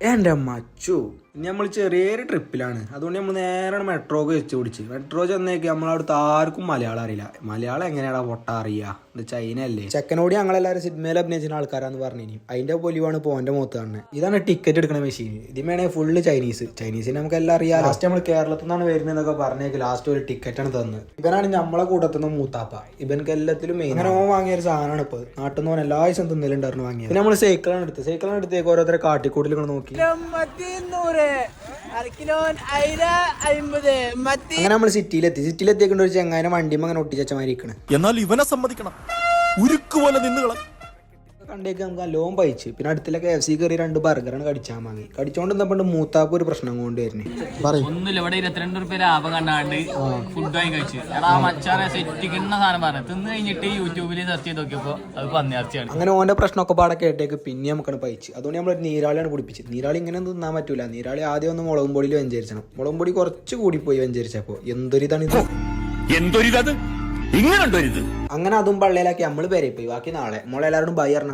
എൻ്റെ മച്ചു ഇനി നമ്മൾ ചെറിയൊരു ട്രിപ്പിലാണ്. അതുകൊണ്ട് നമ്മൾ നേരെ മെട്രോക്ക് വെച്ച് പിടിച്ച് മെട്രോ ചെന്നേക്ക് നമ്മളവിടുത്തെ ആർക്കും മലയാളം അറിയില്ല. മലയാളം എങ്ങനെയാടാ പൊട്ട അറിയുക? ഇത് ചൈന അല്ലേ. ചെക്കനോട് ഞങ്ങളെല്ലാവരും സിനിമയിൽ അഭിനയിച്ച ആൾക്കാരാന്ന് പറഞ്ഞു. അതിന്റെ പൊലിവാണ് പോന്റെ മുഖത്ത് കാണുന്നത്. ഇതാണ് ടിക്കറ്റ് എടുക്കുന്ന മെഷീൻ. ഇതിമേണേ ഫുള്ള് ചൈനീസിന് നമുക്ക് എല്ലാം അറിയാം. ലാസ്റ്റ് നമ്മൾ കേരളത്തിൽ നിന്നാണ് വരുന്നതെന്നൊക്കെ പറഞ്ഞേക്ക് ലാസ്റ്റ് ഒരു ടിക്കറ്റാണ് തന്നത്. ഇവനാണ് നമ്മളെ കൂട്ടത്തുനിന്ന് മൂത്താപ്പ. ഇവനക്ക് എല്ലാത്തിലും മെയിൻ അങ്ങനെ വാങ്ങിയ ഒരു സാധനമാണ് ഇപ്പോൾ നാട്ടിൽ നിന്ന് എല്ലാ ദിവസം തിന്നലുണ്ടായിരുന്നു വാങ്ങിയത്. പിന്നെ നമ്മൾ സൈക്കിളാണ് എടുത്തേക്ക് ഓരോരുത്തരെ കാട്ടിക്കൂട്ടിൽ നോക്കി അങ്ങനെ നമ്മൾ സിറ്റിയിലെത്തിയേണ്ട ഒരു ചെങ്ങാനെ വണ്ടിയും അങ്ങനെ ഒട്ടിച്ചമാരിക്കണ്. എന്നാൽ ഇവനെ സമ്മതിക്കണം, ഉരുക്കുപോലെ നിന്നുകള കണ്ടേക്ക് നമുക്ക് നല്ലോം പയിച്ച്. പിന്നെ അടുത്തിലെ KFC കയറി 2 ബർഗറാണ് കടിച്ചാൽ വാങ്ങി. കടിച്ചോണ്ട് നിന്നപ്പോൾ മൂത്താപ്പ് ഒരു പ്രശ്നം കൊണ്ട് വരുന്നത് ഒന്നുമില്ല. ഇവിടെ 22 രൂപ ലാഭം കണ്ടാണ്ട് ഫുഡ് വാങ്ങി കഴിച്ചു. എടാ മച്ചാനെ സെറ്റിക്കുന്ന സാധനം പറഞ്ഞു തിന്ന് കഴിഞ്ഞിട്ട് യൂട്യൂബിൽ സെർച്ച് ചെയ്ത് നോക്കിയപ്പോ അത് പന്നിയിറച്ചിയാണ്. അങ്ങനെ ഓന്റെ പ്രശ്നമൊക്കെ പാടെ കേട്ടേക്ക് പിന്നെ നമുക്കാണ് പയിച്ച്. അതുകൊണ്ട് നമ്മൾ നീരാളിയാണ് കുടിപ്പിച്ചത്. നീരാളി ഇങ്ങനെ തിന്നാൻ പറ്റൂല. നീരാളി ആദ്യം ഒന്ന് മുളകും പൊടിയിൽ വെഞ്ചരിച്ചണം. മുളകും പൊടി കുറച്ച് കൂടി പോയി വെഞ്ചരിച്ചപ്പോ എന്തൊരിതാണ് എന്തൊരിത് ഇങ്ങനെ അങ്ങനെ അതും പള്ളിയിലാക്കി നമ്മള് പേരെ പോയി. ബാക്കി നാളെ നമ്മളെല്ലാവരോടും ബൈ പറഞ്ഞ.